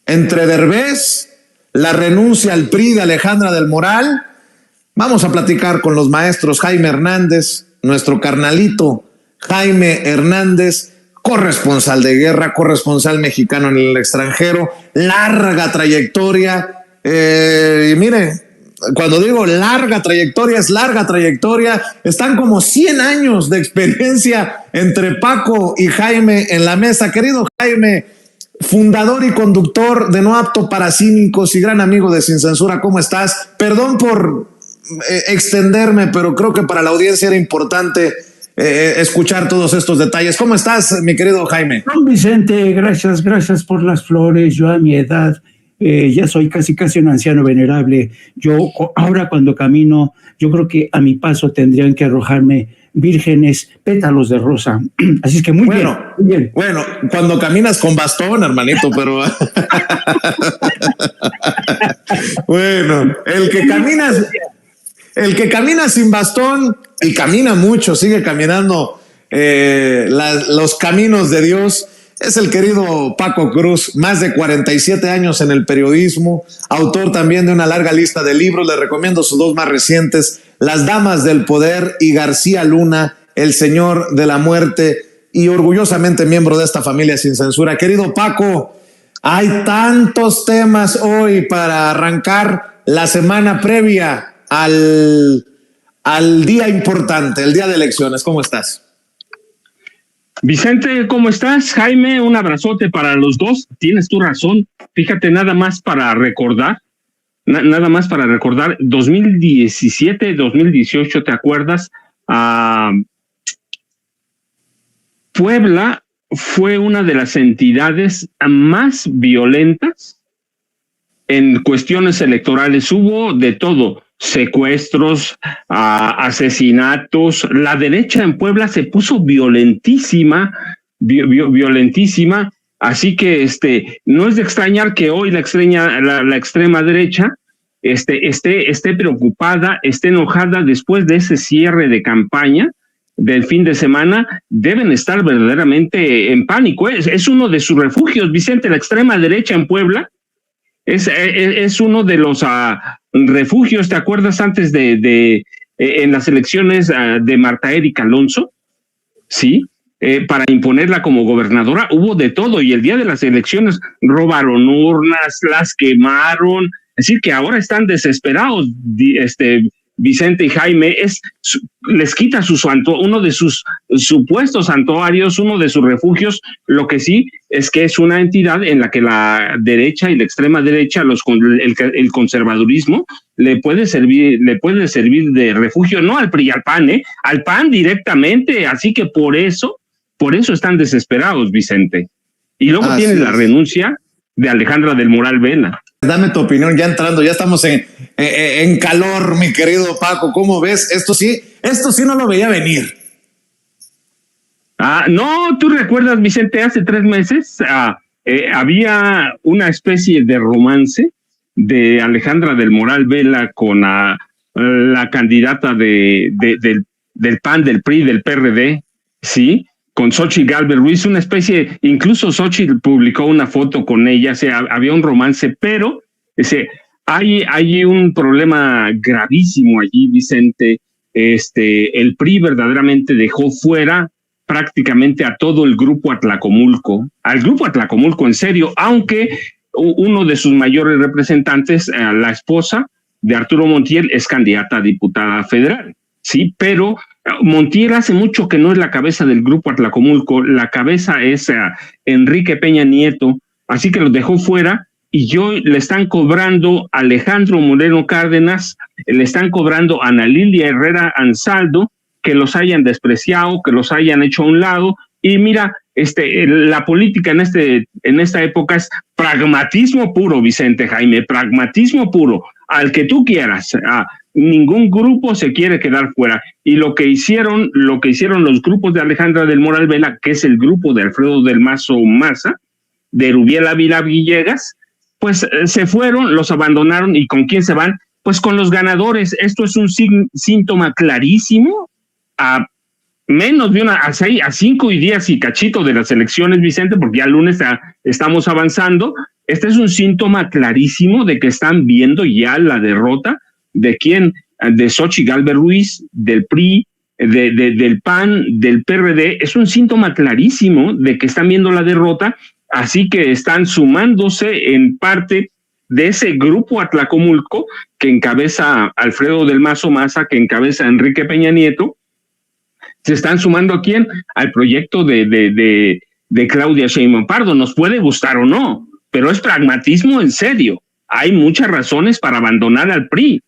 entre Derbez, la renuncia al PRI de Alejandra del Moral. Vamos a platicar con los maestros Jaime Hernández, nuestro carnalito Jaime Hernández, corresponsal de guerra, corresponsal mexicano en el extranjero, larga trayectoria. Y mire, cuando digo larga trayectoria, es larga trayectoria. Están como 100 años de experiencia entre Paco y Jaime en la mesa. Querido Jaime, fundador y conductor de No Apto para Cínicos y gran amigo de Sin Censura, ¿cómo estás? Perdón por extenderme, pero creo que para la audiencia era importante escuchar todos estos detalles. ¿Cómo estás, mi querido Jaime? Don Vicente, gracias por las flores. Yo a mi edad ya soy casi un anciano venerable. Yo ahora cuando camino, yo creo que a mi paso tendrían que arrojarme vírgenes pétalos de rosa. Así es que muy bien. Bueno, cuando caminas con bastón, hermanito, pero bueno, el que camina sin bastón y camina mucho, sigue caminando los caminos de Dios, es el querido Paco Cruz, más de 47 años en el periodismo, autor también de una larga lista de libros. Le recomiendo sus dos más recientes, Las Damas del Poder y García Luna, El Señor de la Muerte, y orgullosamente miembro de esta familia Sin Censura. Querido Paco, hay tantos temas hoy para arrancar la semana previa al día importante, el día de elecciones. ¿Cómo estás? Vicente, ¿cómo estás? Jaime, un abrazote para los dos. Tienes tu razón. Fíjate, nada más para recordar, 2017, 2018, ¿te acuerdas? Puebla fue una de las entidades más violentas en cuestiones electorales. Hubo de todo. Secuestros, asesinatos. La derecha en Puebla se puso violentísima, violentísima. Así que no es de extrañar que hoy la extrema derecha esté preocupada, esté enojada después de ese cierre de campaña del fin de semana. Deben estar verdaderamente en pánico. Es uno de sus refugios, Vicente, la extrema derecha en Puebla. Es uno de los refugios. ¿Te acuerdas antes en las elecciones de Marta Erika Alonso? Sí, para imponerla como gobernadora hubo de todo, y el día de las elecciones robaron urnas, las quemaron. Es decir, que ahora están desesperados, Vicente y Jaime. Les quita uno de sus supuestos santuarios, uno de sus refugios. Lo que sí es que es una entidad en la que la derecha y la extrema derecha, el conservadurismo, le puede servir de refugio, no al PRI y al PAN directamente. Así que por eso están desesperados, Vicente. Y luego tienes la renuncia de Alejandra del Moral Vela. Dame tu opinión, ya entrando, ya estamos en calor, mi querido Paco. ¿Cómo ves? Esto sí no lo veía venir. No, tú recuerdas, Vicente, hace 3 meses había una especie de romance de Alejandra del Moral Vela con la candidata del PAN, del PRI, del PRD, ¿sí? Con Xochitl Gálvez Ruiz, una especie, incluso Xochitl publicó una foto con ella. O sea, había un romance, pero hay un problema gravísimo allí, Vicente. El PRI verdaderamente dejó fuera prácticamente a todo el grupo Atlacomulco, en serio, aunque uno de sus mayores representantes, la esposa de Arturo Montiel, es candidata a diputada federal, sí, pero Montiel hace mucho que no es la cabeza del grupo Atlacomulco. La cabeza es Enrique Peña Nieto, así que los dejó fuera, y hoy le están cobrando a Alejandro Moreno Cárdenas, le están cobrando a Ana Lilia Herrera Ansaldo, que los hayan despreciado, que los hayan hecho a un lado. Y mira, la política en esta época es pragmatismo puro, Vicente, Jaime, pragmatismo puro, al que tú quieras. Ningún grupo se quiere quedar fuera. Y lo que hicieron los grupos de Alejandra del Moral Vela, que es el grupo de Alfredo del Mazo Maza, de Rubiel Ávila Villegas, pues se fueron, los abandonaron. ¿Y con quién se van? Pues con los ganadores. Esto es un síntoma clarísimo a menos de a 5 días y cachito de las elecciones, Vicente, porque ya el lunes estamos avanzando. Este es un síntoma clarísimo de que están viendo ya la derrota de quién, de Xochitl Gálvez Ruiz, del PRI, del PAN, del PRD. Es un síntoma clarísimo de que están viendo la derrota, así que están sumándose en parte de ese grupo Atlacomulco que encabeza Alfredo del Mazo Maza, que encabeza Enrique Peña Nieto. Se están sumando ¿a quién? Al proyecto de Claudia Sheinbaum Pardo. Nos puede gustar o no, pero es pragmatismo en serio. Hay muchas razones para abandonar al PRI.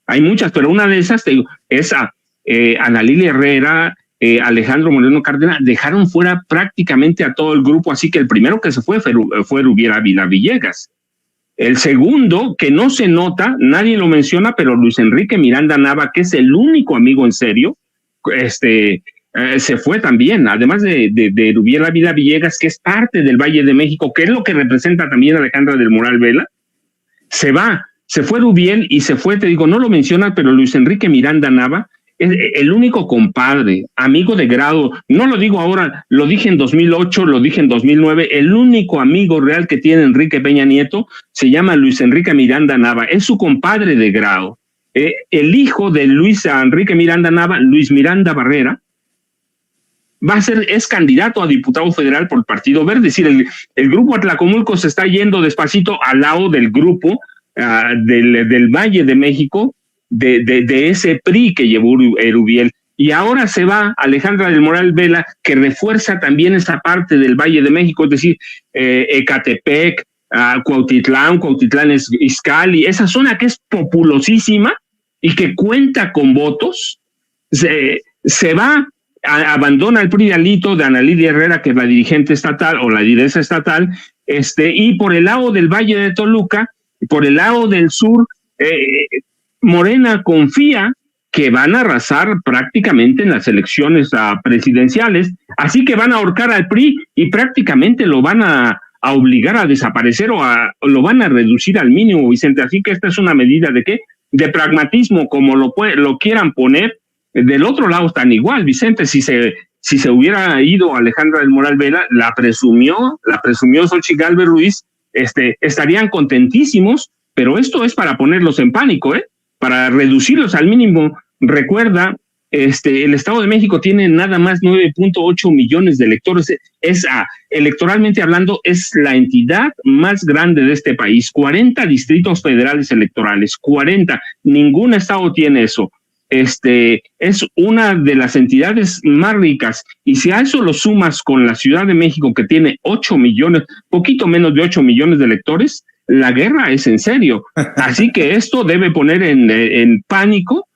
Hay muchas, pero una de esas es Ana Lilia Herrera, Alejandro Moreno Cárdenas, dejaron fuera prácticamente a todo el grupo, así que el primero que se fue Rubiel Ávila Villegas. El segundo, que no se nota, nadie lo menciona, pero Luis Enrique Miranda Nava, que es el único amigo en serio, se fue también, además de Rubiel Ávila Villegas, que es parte del Valle de México, que es lo que representa también a Alejandra del Moral Vela. Se fue Rubiel y se fue, te digo, no lo menciona, pero Luis Enrique Miranda Nava es el único compadre, amigo de grado. No lo digo ahora, lo dije en 2008, lo dije en 2009. El único amigo real que tiene Enrique Peña Nieto se llama Luis Enrique Miranda Nava, es su compadre de grado. El hijo de Luis Enrique Miranda Nava, Luis Miranda Barrera, es candidato a diputado federal por el Partido Verde. Es decir, el grupo Atlacomulco se está yendo despacito al lado del grupo del Valle de México, de ese PRI que llevó Rubiel. Y ahora se va Alejandra del Moral Vela, que refuerza también esa parte del Valle de México, es decir, Ecatepec, Cuautitlán es Izcalli, esa zona que es populosísima y que cuenta con votos. Se va, abandona el PRI de Alito, de Ana Lilia Herrera, que es la dirigente estatal o la lideresa estatal, y por el lado del Valle de Toluca, por el lado del sur, Morena confía que van a arrasar prácticamente en las elecciones presidenciales, así que van a ahorcar al PRI y prácticamente lo van a obligar a desaparecer o lo van a reducir al mínimo, Vicente. Así que esta es una medida de ¿qué? De pragmatismo, como lo quieran poner. Del otro lado están igual, Vicente. Si se hubiera ido Alejandra del Moral Vela, la presumió Xochitl Gálvez Ruiz, estarían contentísimos, pero esto es para ponerlos en pánico, para reducirlos al mínimo. Recuerda, el Estado de México tiene nada más 9.8 millones de electores. Electoralmente hablando, es la entidad más grande de este país. 40 distritos federales electorales, 40. Ningún estado tiene eso. Es una de las entidades más ricas, y si a eso lo sumas con la Ciudad de México, que tiene 8 millones, poquito menos de 8 millones de electores, la guerra es en serio. Así que esto debe poner en pánico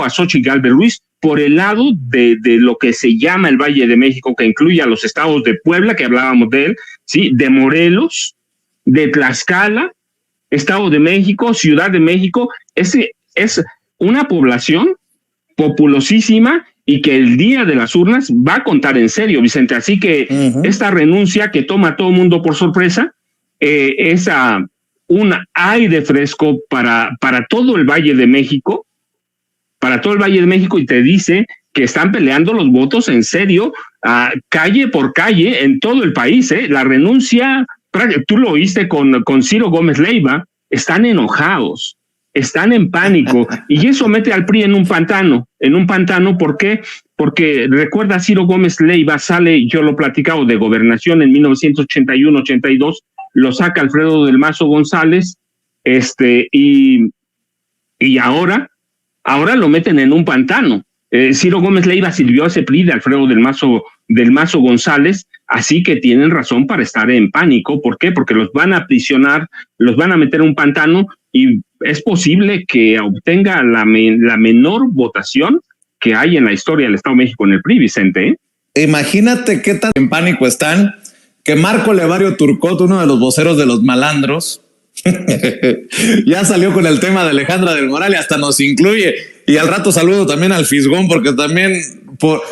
a Xochitl Gálvez Ruiz por el lado de lo que se llama el Valle de México, que incluye a los estados de Puebla, que hablábamos de él, ¿sí? De Morelos, de Tlaxcala, Estado de México, Ciudad de México. Es una población populosísima y que el día de las urnas va a contar en serio, Vicente. Así que esta renuncia que toma a todo el mundo por sorpresa es un aire fresco para todo el Valle de México, y te dice que están peleando los votos en serio, calle por calle en todo el país. La renuncia, tú lo oíste con Ciro Gómez Leiva, están enojados, están en pánico, y eso mete al PRI en un pantano. ¿Por qué? Porque recuerda, Ciro Gómez Leiva sale, yo lo he platicado, de gobernación en 1981-82, lo saca Alfredo del Mazo González, y ahora lo meten en un pantano. Ciro Gómez Leiva sirvió a ese PRI de Alfredo del Mazo González, así que tienen razón para estar en pánico. ¿Por qué? Porque los van a aprisionar, los van a meter en un pantano, y es posible que obtenga la menor votación que hay en la historia del Estado de México en el PRI, Vicente. Imagínate qué tan en pánico están, que Marco Levario Turcot, uno de los voceros de los malandros, ya salió con el tema de Alejandra del Moral y hasta nos incluye. Y al rato saludo también al Fisgón, porque también por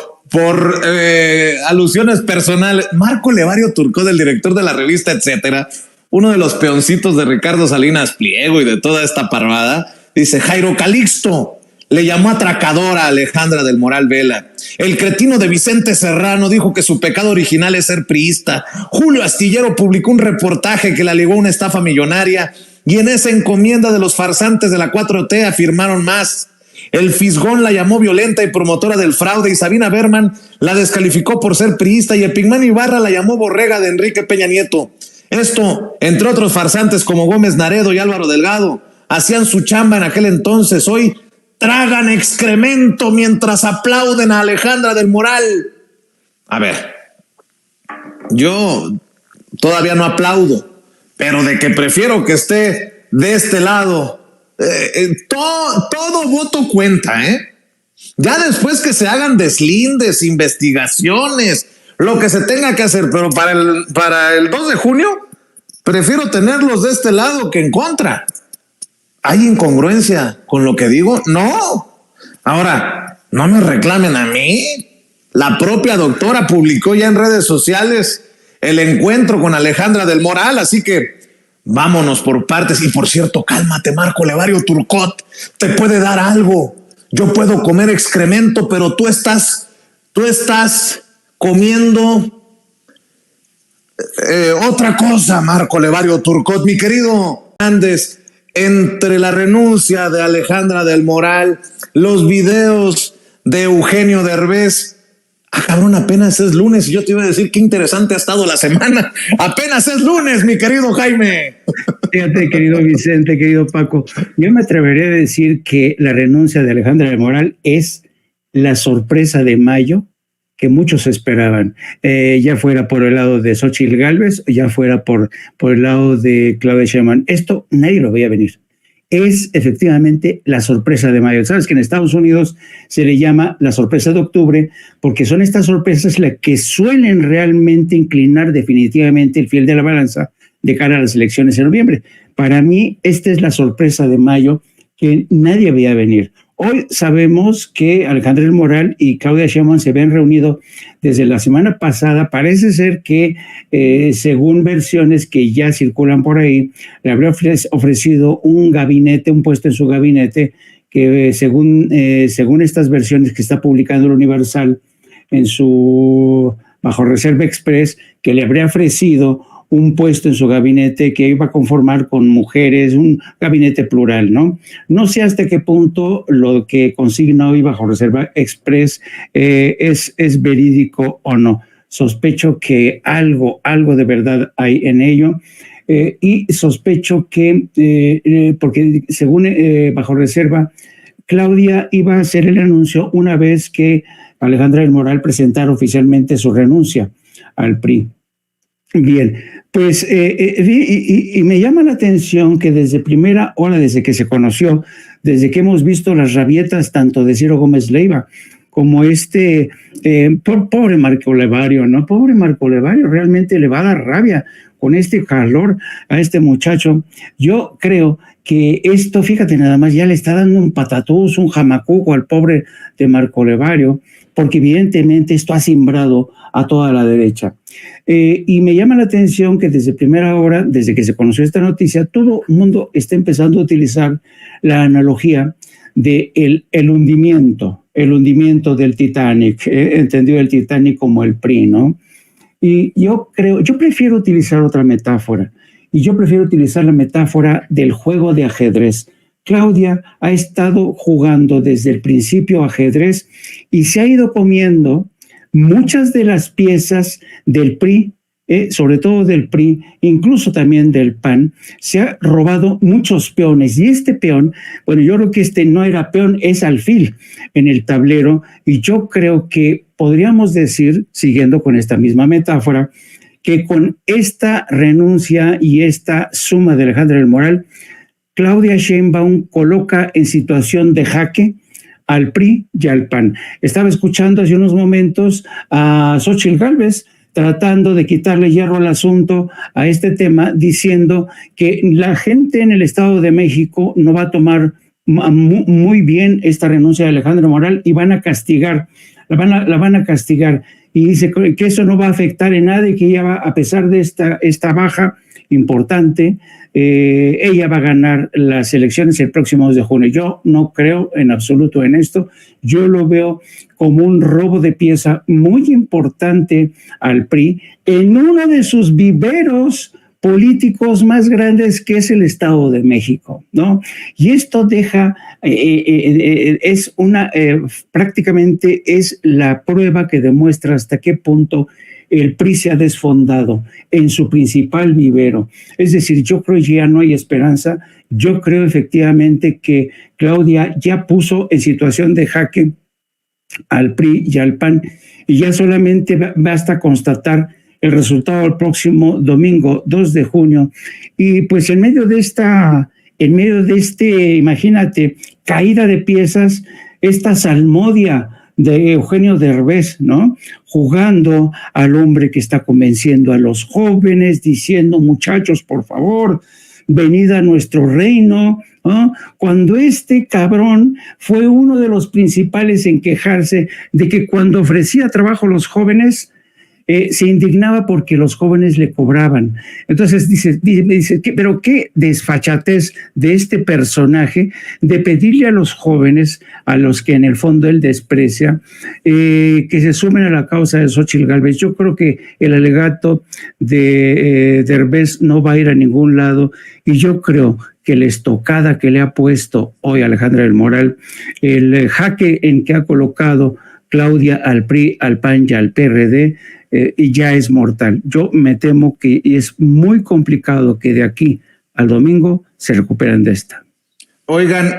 alusiones personales, Marco Levario Turcot, el director de la revista Etcétera, uno de los peoncitos de Ricardo Salinas Pliego y de toda esta parvada, dice: Jairo Calixto, le llamó atracadora a Alejandra del Moral Vela. El cretino de Vicente Serrano dijo que su pecado original es ser priista. Julio Astillero publicó un reportaje que la ligó a una estafa millonaria y en esa encomienda de los farsantes de la 4T afirmaron más. El Fisgón la llamó violenta y promotora del fraude y Sabina Berman la descalificó por ser priista y Epigmenio Ibarra la llamó borrega de Enrique Peña Nieto. Esto, entre otros farsantes como Gómez Naredo y Álvaro Delgado, hacían su chamba en aquel entonces. Hoy tragan excremento mientras aplauden a Alejandra del Moral. A ver, yo todavía no aplaudo, pero de que prefiero que esté de este lado, todo voto cuenta, Ya después que se hagan deslindes, investigaciones, lo que se tenga que hacer, pero para el 2 de junio, prefiero tenerlos de este lado que en contra. ¿Hay incongruencia con lo que digo? No. Ahora, no me reclamen a mí. La propia doctora publicó ya en redes sociales el encuentro con Alejandra del Moral, así que vámonos por partes. Y por cierto, cálmate, Marco Levario Turcot, te puede dar algo. Yo puedo comer excremento, pero tú estás comiendo otra cosa, Marco Levario Turcot. Mi querido Hernández, entre la renuncia de Alejandra del Moral, los videos de Eugenio Derbez, cabrón, apenas es lunes y yo te iba a decir qué interesante ha estado la semana. Apenas es lunes, mi querido Jaime. Fíjate, querido Vicente, querido Paco, yo me atrevería a decir que la renuncia de Alejandra del Moral es la sorpresa de mayo que muchos esperaban, ya fuera por el lado de Xóchitl Gálvez, ya fuera por el lado de Claudia Sheinbaum. Esto nadie lo veía venir. Es efectivamente la sorpresa de mayo. Sabes que en Estados Unidos se le llama la sorpresa de octubre porque son estas sorpresas las que suelen realmente inclinar definitivamente el fiel de la balanza de cara a las elecciones en noviembre. Para mí, esta es la sorpresa de mayo que nadie veía venir. Hoy sabemos que Alejandra del Moral y Claudia Sheinbaum se habían reunido desde la semana pasada. Parece ser que, según versiones que ya circulan por ahí, le habría ofrecido un gabinete, un puesto en su gabinete, que según estas versiones que está publicando el Universal en su Bajo Reserva Express, que le habría ofrecido un puesto en su gabinete que iba a conformar con mujeres, un gabinete plural, ¿no? No sé hasta qué punto lo que consigna hoy Bajo Reserva Express es verídico o no. Sospecho que algo de verdad hay en ello, y sospecho que, porque según Bajo Reserva, Claudia iba a hacer el anuncio una vez que Alejandra del Moral presentara oficialmente su renuncia al PRI. Bien, pues y me llama la atención que desde primera hora, desde que se conoció, desde que hemos visto las rabietas tanto de Ciro Gómez Leiva como pobre Marco Levario, ¿no? Pobre Marco Levario, realmente le va a dar rabia con este calor a este muchacho. Yo creo que esto, fíjate nada más, ya le está dando un patatús, un jamacuco al pobre de Marco Levario, porque evidentemente esto ha simbrado a toda la derecha. Y me llama la atención que desde primera hora, desde que se conoció esta noticia, todo el mundo está empezando a utilizar la analogía de el hundimiento del Titanic, entendido el Titanic como el PRI, ¿no? Y yo prefiero utilizar otra metáfora, y yo prefiero utilizar la metáfora del juego de ajedrez. Claudia ha estado jugando desde el principio ajedrez y se ha ido comiendo muchas de las piezas del PRI, sobre todo del PRI, incluso también del PAN. Se ha robado muchos peones y este peón, bueno, yo creo que este no era peón, es alfil en el tablero, y yo creo que podríamos decir, siguiendo con esta misma metáfora, que con esta renuncia y esta suma de Alejandra del Moral, Claudia Sheinbaum coloca en situación de jaque al PRI y al PAN. Estaba escuchando hace unos momentos a Xóchitl Gálvez tratando de quitarle hierro al asunto a este tema, diciendo que la gente en el Estado de México no va a tomar muy bien esta renuncia de Alejandra Moral y van a castigar, la van a castigar. y dice que eso no va a afectar en nada y que ella va, a pesar de esta baja importante, ella va a ganar las elecciones el próximo 2 de junio. Yo no creo en absoluto en esto. Yo lo veo como un robo de pieza muy importante al PRI en uno de sus viveros políticos más grandes, que es el Estado de México, ¿no? Y esto deja, es prácticamente es la prueba que demuestra hasta qué punto el PRI se ha desfondado en su principal vivero. Es decir, yo creo que ya no hay esperanza. Yo creo efectivamente que Claudia ya puso en situación de jaque al PRI y al PAN, y ya solamente basta constatar el resultado el próximo domingo 2 de junio. Y pues en medio de imagínate, caída de piezas, esta salmodia de Eugenio Derbez, ¿no? Jugando al hombre que está convenciendo a los jóvenes, diciendo, muchachos, por favor, venid a nuestro reino, ¿no? Cuando este cabrón fue uno de los principales en quejarse de que cuando ofrecía trabajo a los jóvenes, se indignaba porque los jóvenes le cobraban. Entonces dice, pero qué desfachatez de este personaje de pedirle a los jóvenes, a los que en el fondo él desprecia, que se sumen a la causa de Xóchitl Gálvez. Yo creo que el alegato de Derbez no va a ir a ningún lado, y yo creo que la estocada que le ha puesto hoy Alejandra del Moral, el jaque en que ha colocado Claudia al PRI, al PAN y al PRD, y ya es mortal. Yo me temo que es muy complicado que de aquí al domingo se recuperen de esta. Oigan,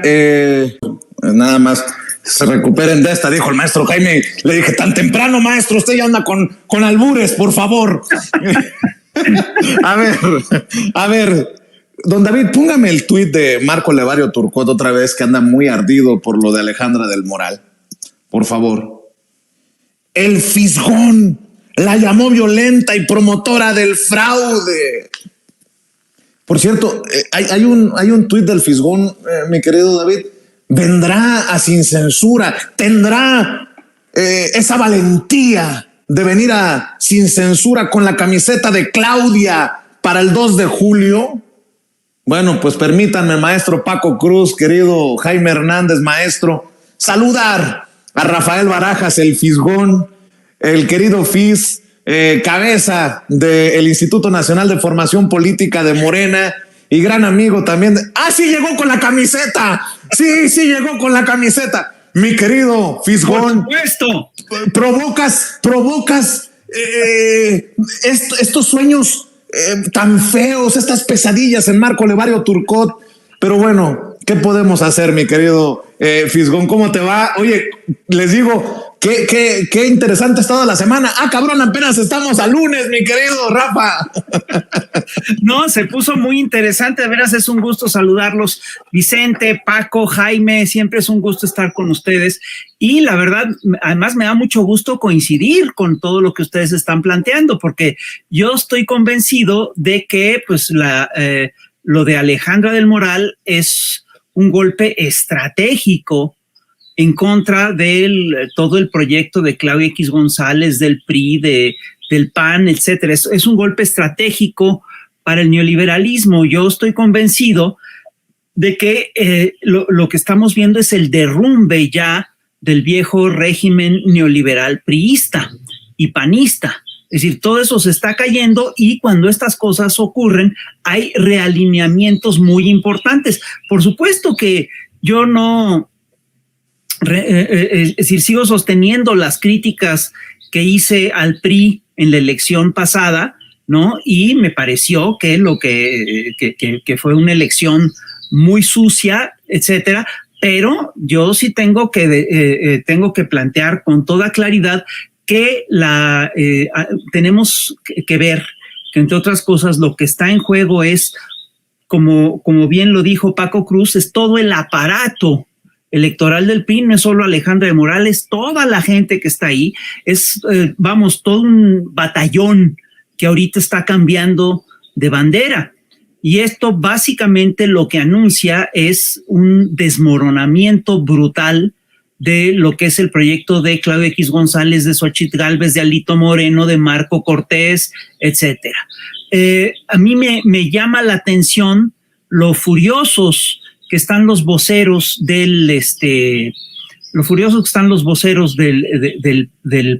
nada más, se recuperen de esta, dijo el maestro Jaime. Le dije, tan temprano, maestro, usted ya anda con albures, por favor. A ver, don David, póngame el tuit de Marco Levario Turcot otra vez, que anda muy ardido por lo de Alejandra del Moral. Por favor. El Fisgón la llamó violenta y promotora del fraude. Por cierto, hay un tuit del Fisgón, mi querido David. Vendrá a Sin Censura, tendrá esa valentía de venir a Sin Censura con la camiseta de Claudia para el 2 de julio. Bueno, pues permítanme, maestro Paco Cruz, querido Jaime Hernández, maestro, saludar a Rafael Barajas, el Fisgón, el querido Fis, cabeza del Instituto Nacional de Formación Política de Morena y gran amigo también. Sí llegó con la camiseta. Sí llegó con la camiseta. Mi querido Fisgón. Por supuesto. Provocas estos sueños tan feos, estas pesadillas en Marco Levario Turcot. Pero bueno, ¿qué podemos hacer, mi querido Fisgón? ¿Cómo te va? Oye, les digo, qué interesante ha estado la semana. Cabrón, apenas estamos a lunes, mi querido Rafa. No, se puso muy interesante. De veras, es un gusto saludarlos. Vicente, Paco, Jaime, siempre es un gusto estar con ustedes. Y la verdad, además me da mucho gusto coincidir con todo lo que ustedes están planteando, porque yo estoy convencido de que pues lo de Alejandra del Moral es un golpe estratégico en contra de todo el proyecto de Claudia X González, del PRI, del PAN, etcétera. Es un golpe estratégico para el neoliberalismo. Yo estoy convencido de que lo que estamos viendo es el derrumbe ya del viejo régimen neoliberal priista y panista. Es decir, todo eso se está cayendo, y cuando estas cosas ocurren hay realineamientos muy importantes. Por supuesto que yo no, es decir, sigo sosteniendo las críticas que hice al PRI en la elección pasada, ¿no? Y me pareció que que fue una elección muy sucia, etcétera. Pero yo sí tengo que plantear con toda claridad que tenemos que ver que, entre otras cosas, lo que está en juego es, como bien lo dijo Paco Cruz, es todo el aparato electoral del PRI. No es solo Alejandra de Morales, toda la gente que está ahí, es, todo un batallón que ahorita está cambiando de bandera. Y esto básicamente lo que anuncia es un desmoronamiento brutal de lo que es el proyecto de Claudio X González, de Xochitl Gálvez, de Alito Moreno, de Marco Cortés, etcétera. A mí me llama la atención lo furiosos que están los voceros del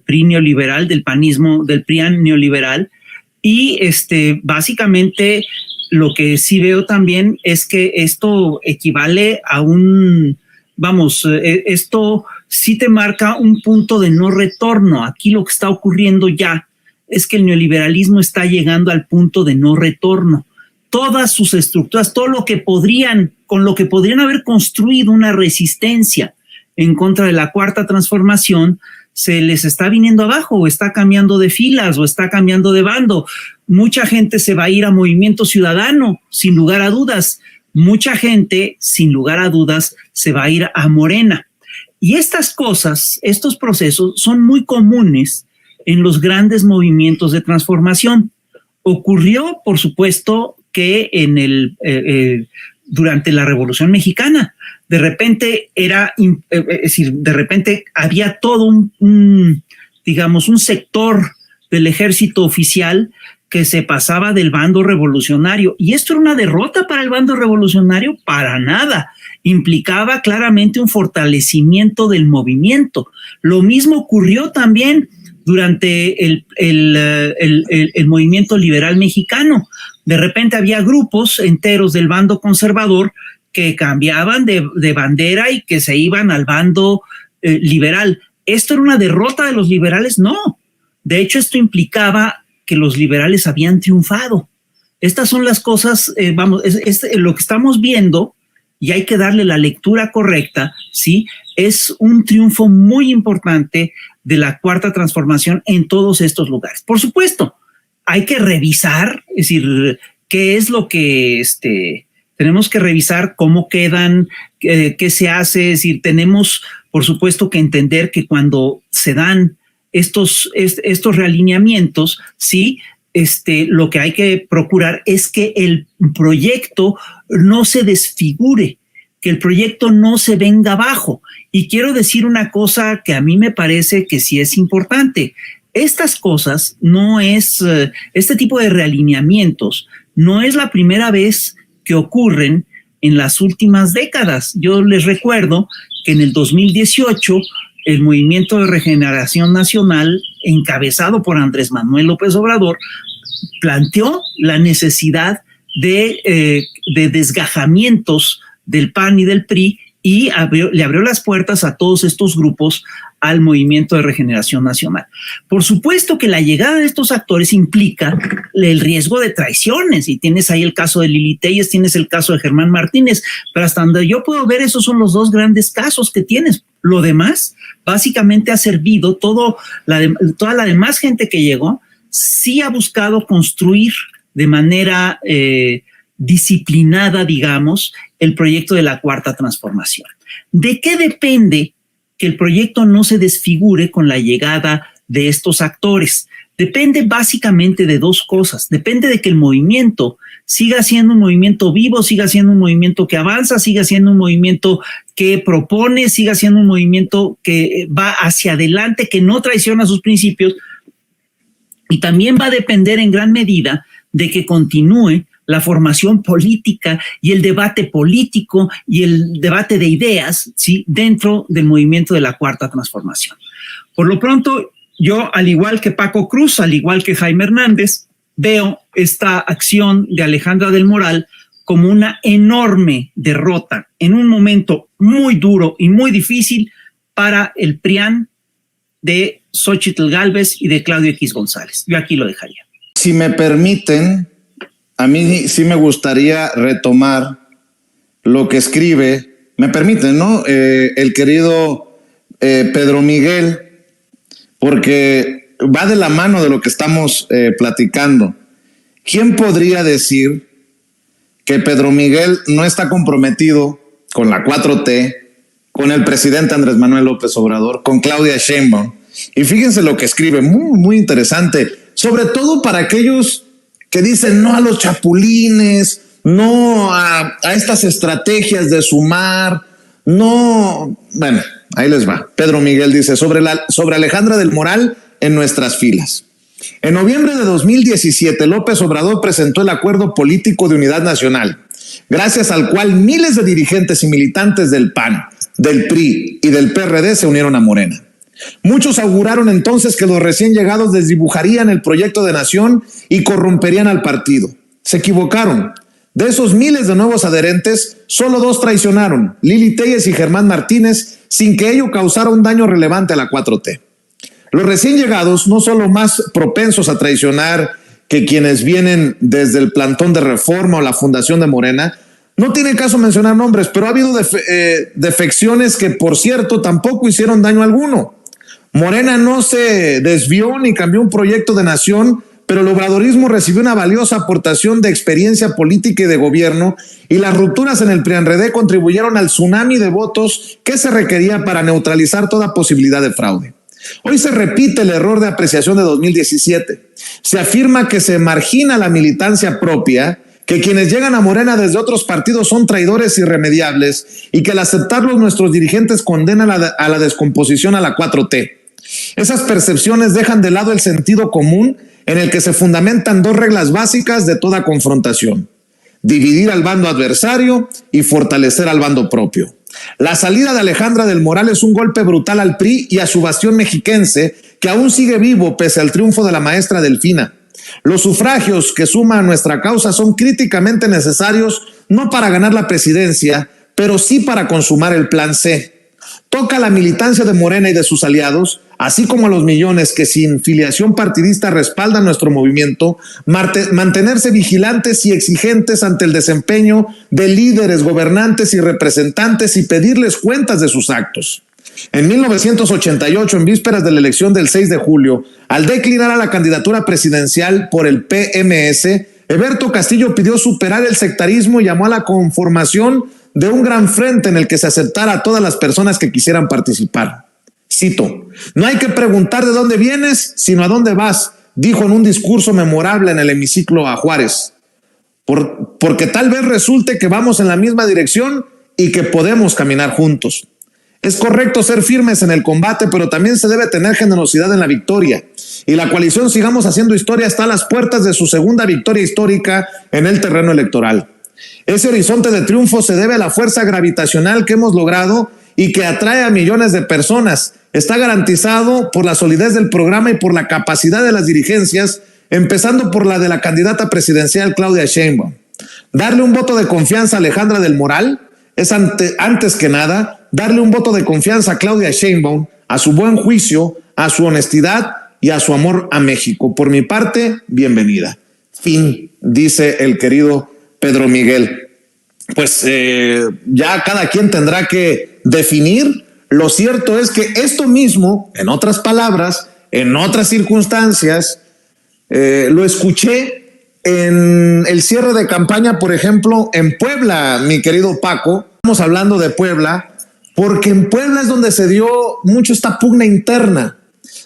PRI neoliberal, del panismo, del PRIAN neoliberal, y básicamente lo que sí veo también es que esto equivale a esto sí te marca un punto de no retorno. Aquí lo que está ocurriendo ya es que el neoliberalismo está llegando al punto de no retorno. Todas sus estructuras, con lo que podrían haber construido una resistencia en contra de la Cuarta Transformación, se les está viniendo abajo, o está cambiando de filas, o está cambiando de bando. Mucha gente se va a ir a Movimiento Ciudadano, sin lugar a dudas. Mucha gente, sin lugar a dudas, se va a ir a Morena. Y estas cosas, estos procesos son muy comunes en los grandes movimientos de transformación. Ocurrió, por supuesto, que durante la Revolución Mexicana, de repente de repente había todo un sector del ejército oficial que se pasaba del bando revolucionario. ¿Y esto era una derrota para el bando revolucionario? Para nada. Implicaba claramente un fortalecimiento del movimiento. Lo mismo ocurrió también durante el movimiento liberal mexicano. De repente había grupos enteros del bando conservador que cambiaban de bandera y que se iban al bando liberal. ¿Esto era una derrota de los liberales? No. De hecho, esto implicaba que los liberales habían triunfado. Estas son las cosas, lo que estamos viendo, y hay que darle la lectura correcta, ¿sí? Es un triunfo muy importante de la Cuarta Transformación en todos estos lugares. Por supuesto, hay que revisar, es decir, qué es lo que tenemos que revisar, cómo quedan, qué se hace. Es decir, tenemos, por supuesto, que entender que cuando se dan estos realineamientos, sí, lo que hay que procurar es que el proyecto no se desfigure, que el proyecto no se venga abajo. Y quiero decir una cosa que a mí me parece que sí es importante. Estas cosas no es, este tipo de realineamientos no es la primera vez que ocurren en las últimas décadas. Yo les recuerdo que en el 2018 el Movimiento de Regeneración Nacional, encabezado por Andrés Manuel López Obrador, planteó la necesidad de desgajamientos del PAN y del PRI y le abrió las puertas a todos estos grupos al Movimiento de Regeneración Nacional. Por supuesto que la llegada de estos actores implica el riesgo de traiciones, y tienes ahí el caso de Lili Téllez, tienes el caso de Germán Martínez, pero hasta donde yo puedo ver, esos son los dos grandes casos que tienes. Lo demás básicamente ha servido, toda la demás gente que llegó sí ha buscado construir de manera disciplinada, digamos, el proyecto de la Cuarta Transformación. ¿De qué depende que el proyecto no se desfigure con la llegada de estos actores? Depende básicamente de dos cosas. Depende de que el movimiento siga siendo un movimiento vivo, siga siendo un movimiento que avanza, siga siendo un movimiento que propone, siga siendo un movimiento que va hacia adelante, que no traiciona sus principios. Y también va a depender en gran medida de que continúe la formación política y el debate político y el debate de ideas, ¿sí?, dentro del movimiento de la Cuarta Transformación. Por lo pronto, yo, al igual que Paco Cruz, al igual que Jaime Hernández, veo esta acción de Alejandra del Moral como una enorme derrota en un momento muy duro y muy difícil para el PRIAN de Xochitl Gálvez y de Claudio X González. Yo aquí lo dejaría. Si me permiten, a mí sí me gustaría retomar lo que escribe, me permiten, ¿no? El querido Pedro Miguel, porque va de la mano de lo que estamos platicando. ¿Quién podría decir que Pedro Miguel no está comprometido con la 4T, con el presidente Andrés Manuel López Obrador, con Claudia Sheinbaum? Y fíjense lo que escribe, muy, muy interesante, sobre todo para aquellos que dicen no a los chapulines, no a estas estrategias de sumar, no, bueno, ahí les va. Pedro Miguel dice, sobre Alejandra del Moral en nuestras filas. En noviembre de 2017, López Obrador presentó el Acuerdo Político de Unidad Nacional, gracias al cual miles de dirigentes y militantes del PAN, del PRI y del PRD se unieron a Morena. Muchos auguraron entonces que los recién llegados desdibujarían el proyecto de nación y corromperían al partido. Se equivocaron. De esos miles de nuevos adherentes, solo 2 traicionaron, Lili Téllez y Germán Martínez, sin que ello causara un daño relevante a la 4T. Los recién llegados, no solo más propensos a traicionar que quienes vienen desde el plantón de Reforma o la fundación de Morena, no tiene caso mencionar nombres, pero ha habido defecciones que, por cierto, tampoco hicieron daño alguno. Morena no se desvió ni cambió un proyecto de nación, pero el obradorismo recibió una valiosa aportación de experiencia política y de gobierno, y las rupturas en el PRI-PAN-RD contribuyeron al tsunami de votos que se requería para neutralizar toda posibilidad de fraude. Hoy se repite el error de apreciación de 2017. Se afirma que se margina la militancia propia, que quienes llegan a Morena desde otros partidos son traidores irremediables y que al aceptarlos nuestros dirigentes condenan a la descomposición a la 4T. Esas percepciones dejan de lado el sentido común en el que se fundamentan 2 reglas básicas de toda confrontación: dividir al bando adversario y fortalecer al bando propio. La salida de Alejandra del Moral es un golpe brutal al PRI y a su bastión mexiquense, que aún sigue vivo pese al triunfo de la maestra Delfina. Los sufragios que suma a nuestra causa son críticamente necesarios, no para ganar la presidencia, pero sí para consumar el plan C. Toca a la militancia de Morena y de sus aliados, así como a los millones que sin filiación partidista respaldan nuestro movimiento, mantenerse vigilantes y exigentes ante el desempeño de líderes, gobernantes y representantes y pedirles cuentas de sus actos. En 1988, en vísperas de la elección del 6 de julio, al declinar a la candidatura presidencial por el PMS, Eberto Castillo pidió superar el sectarismo y llamó a la conformación de un gran frente en el que se aceptara a todas las personas que quisieran participar. Cito: no hay que preguntar de dónde vienes, sino a dónde vas, dijo en un discurso memorable en el hemiciclo a Juárez. Porque tal vez resulte que vamos en la misma dirección y que podemos caminar juntos. Es correcto ser firmes en el combate, pero también se debe tener generosidad en la victoria. Y la coalición Sigamos Haciendo Historia está a las puertas de su segunda victoria histórica en el terreno electoral. Ese horizonte de triunfo se debe a la fuerza gravitacional que hemos logrado y que atrae a millones de personas. Está garantizado por la solidez del programa y por la capacidad de las dirigencias, empezando por la de la candidata presidencial Claudia Sheinbaum. Darle un voto de confianza a Alejandra del Moral es antes que nada darle un voto de confianza a Claudia Sheinbaum, a su buen juicio, a su honestidad y a su amor a México. Por mi parte, bienvenida. Fin, dice el querido Pedro Miguel. Pues ya cada quien tendrá que definir. Lo cierto es que esto mismo, en otras palabras, en otras circunstancias, lo escuché en el cierre de campaña, por ejemplo, en Puebla, mi querido Paco. Estamos hablando de Puebla, porque en Puebla es donde se dio mucho esta pugna interna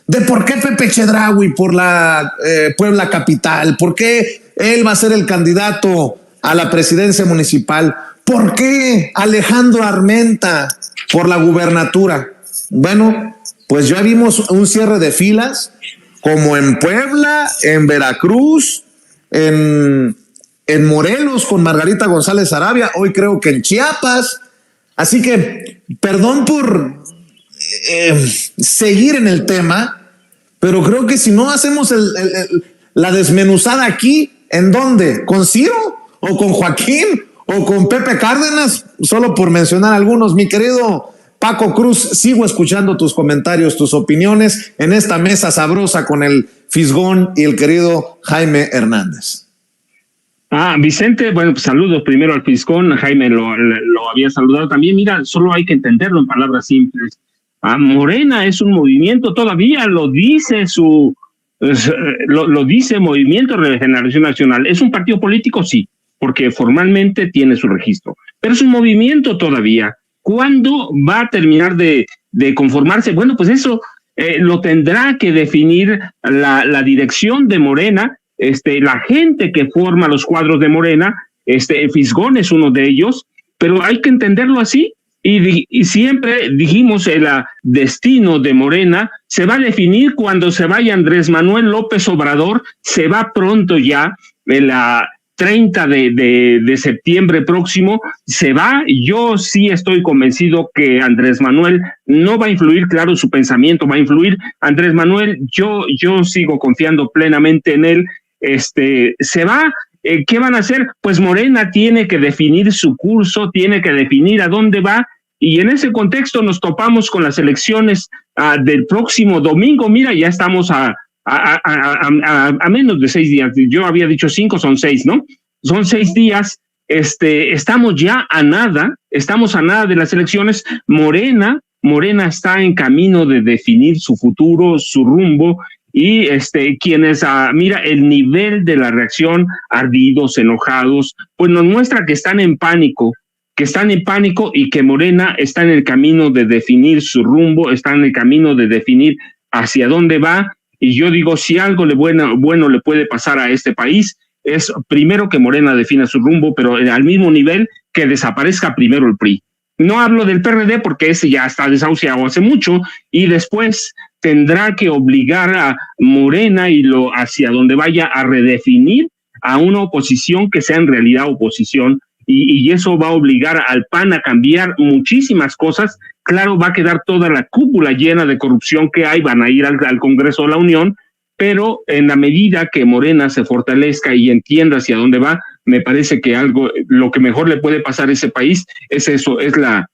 de por qué Pepe Chedraui por la Puebla capital, por qué él va a ser el candidato a la presidencia municipal, por qué Alejandro Armenta por la gubernatura. Bueno, pues ya vimos un cierre de filas como en Puebla, en Veracruz, en Morelos con Margarita González Arabia, hoy creo que en Chiapas. Así que, perdón por seguir en el tema, pero creo que si no hacemos la desmenuzada aquí, ¿en dónde? ¿Con Ciro? ¿O con Joaquín? ¿O con Pepe Cárdenas? Solo por mencionar algunos. Mi querido Paco Cruz, sigo escuchando tus comentarios, tus opiniones en esta mesa sabrosa con el Fisgón y el querido Jaime Hernández. Vicente, bueno, pues saludos primero al Fisgón. Jaime lo había saludado también. Mira, solo hay que entenderlo en palabras simples. Morena es un movimiento, todavía lo dice lo dice Movimiento de Regeneración Nacional. ¿Es un partido político? Sí, porque formalmente tiene su registro, pero es un movimiento todavía. ¿Cuándo va a terminar de conformarse? Bueno, pues eso lo tendrá que definir la dirección de Morena, la gente que forma los cuadros de Morena. Fisgón es uno de ellos, pero hay que entenderlo así. y siempre dijimos el destino de Morena se va a definir cuando se vaya Andrés Manuel López Obrador, se va pronto ya, la 30 de septiembre próximo, se va. Yo sí estoy convencido que Andrés Manuel no va a influir, claro, su pensamiento va a influir. Andrés Manuel, yo sigo confiando plenamente en él. Se va. ¿Qué van a hacer? Pues Morena tiene que definir su curso, tiene que definir a dónde va, y en ese contexto nos topamos con las elecciones del próximo domingo. Mira, ya estamos a menos de 6 días. Yo había dicho 5, son 6, ¿no? Son 6 días. Estamos ya a nada de las elecciones. Morena está en camino de definir su futuro, su rumbo, y quienes mira el nivel de la reacción, ardidos, enojados, pues nos muestra que están en pánico y que Morena está en el camino de definir su rumbo, está en el camino de definir hacia dónde va. Y yo digo, si algo bueno le puede pasar a este país, es primero que Morena defina su rumbo, pero al mismo nivel que desaparezca primero el PRI. No hablo del PRD porque ese ya está desahuciado hace mucho, y después tendrá que obligar a Morena hacia donde vaya a redefinir a una oposición que sea en realidad oposición, y eso va a obligar al PAN a cambiar muchísimas cosas. Claro, va a quedar toda la cúpula llena de corrupción que hay, van a ir al Congreso de la Unión, pero en la medida que Morena se fortalezca y entienda hacia dónde va, me parece que lo que mejor le puede pasar a ese país es eso, es la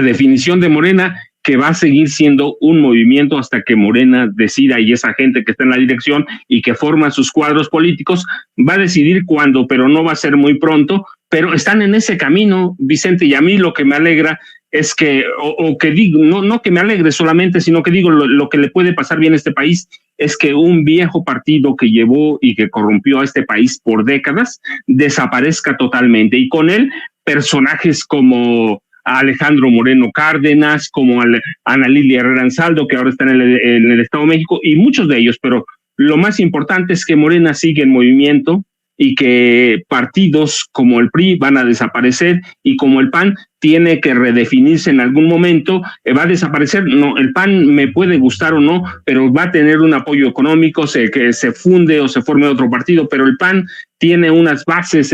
definición de Morena, que va a seguir siendo un movimiento hasta que Morena decida, y esa gente que está en la dirección y que forma sus cuadros políticos va a decidir cuándo, pero no va a ser muy pronto. Pero están en ese camino, Vicente, y a mí lo que me alegra es que, o que digo, no que me alegre solamente, sino que digo, lo que le puede pasar bien a este país es que un viejo partido que llevó y que corrompió a este país por décadas desaparezca totalmente, y con él personajes como Alejandro Moreno Cárdenas, como Ana Lilia Herrera Ansaldo, que ahora está en el Estado de México, y muchos de ellos. Pero lo más importante es que Morena sigue en movimiento, y que partidos como el PRI van a desaparecer, y como el PAN tiene que redefinirse en algún momento, va a desaparecer. No, el PAN me puede gustar o no, pero va a tener un apoyo económico, que se funde o se forme otro partido, pero el PAN tiene unas bases